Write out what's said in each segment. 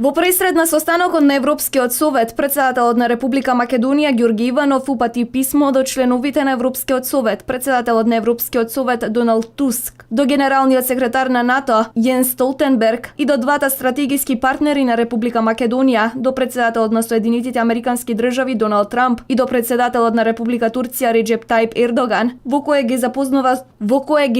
Во пресред на состанокот на Европскиот совет, председателот на Република Македонија Ѓорѓе Иванов упати писмо до членовите на Европскиот совет, председателот на Европскиот совет Доналд Туск, до генералниот секретар на НАТО Јенс Столтенберг и до двата стратегиски партнери на Република Македонија, до председателот на Соединетите Американски држави Доналд Трамп и до председателот на Република Турција Реџеп Тајип Ердоган, во кое ги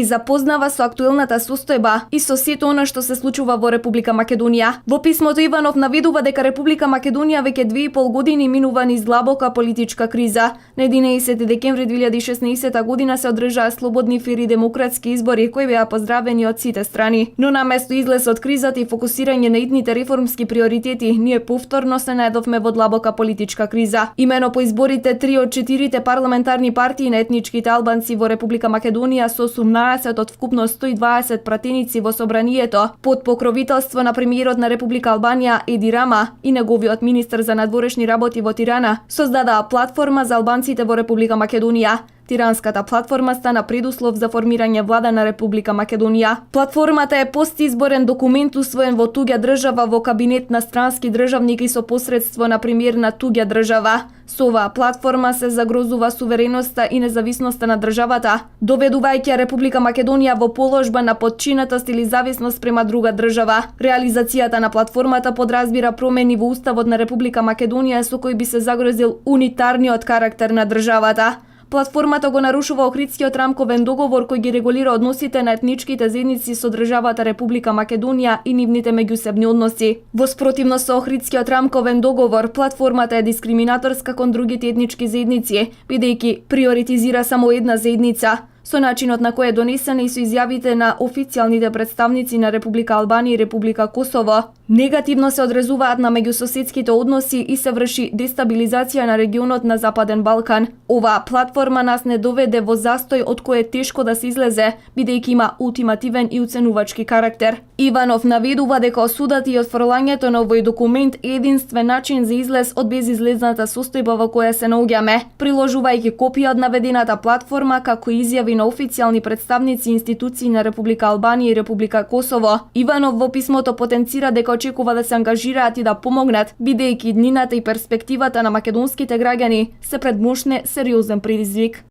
запознава со актуелната состојба и со сето она што се случува во Република Македонија. Во писмото Иванов наведува дека Република Македонија веќе 2,5 години минува низ длабока политичка криза. На 11 декември 2016 година се одржаа слободни, фери демократски избори кои беа поздравени од сите страни. Но наместо излез од кризата и фокусирање на итните реформски приоритети, ние повторно се најдовме во длабока политичка криза. Имено по изборите 3 од 4 парламентарни партии на етничките албанци во Република Македонија со 18 од вкупно 120 пратеници во собранието под покровителство на премиерот на Република Албанија Еди Рама и неговиот министер за надворешни работи во Тирана создадаа платформа за албанците во Република Македонија. Тиранската платформа стана предуслов за формирање влада на Република Македонија. Платформата е постизборен документ усвоен во туѓа држава во кабинет на странски државник и со посредство на премиер на туѓа држава. Со оваа платформа се загрозува сувереноста и независноста на државата, доведувајќи Република Македонија во положба на подчинетост или зависност према друга држава. Реализацијата на платформата подразбира промени во уставот на Република Македонија со кој би се загрозил унитарниот карактер на државата. Платформата го нарушува Охридскиот рамковен договор кој ги регулира односите на етничките заедници со државата Република Македонија и нивните меѓусебни односи. Во спротивност со Охридскиот рамковен договор, платформата е дискриминаторска кон другите етнички заедници, бидејќи приоритизира само една заедница. Со начинот на кој е донесена и со изјавите на официјалните представници на Република Албанија и Република Косово, негативно се одрезуваат на меѓусоседските односи и се врши дестабилизација на регионот на Западен Балкан. Оваа платформа нас не доведе во застој од кој е тешко да се излезе, бидејќи има ултимативен и уценувачки карактер. Иванов наведува дека осудата и отфрлањето на овој документ е единствен начин за излез од безизлезната состојба во која се наоѓаме, приложувајќи копија од наведената платформа како изјави на официјални представници и институции на Република Албанија и Република Косово. Иванов во писмото потенцира дека очекува да се ангажираат и да помогнат, бидејќи днината и перспективата на македонските граѓани се пред мощне сериозен предизвик.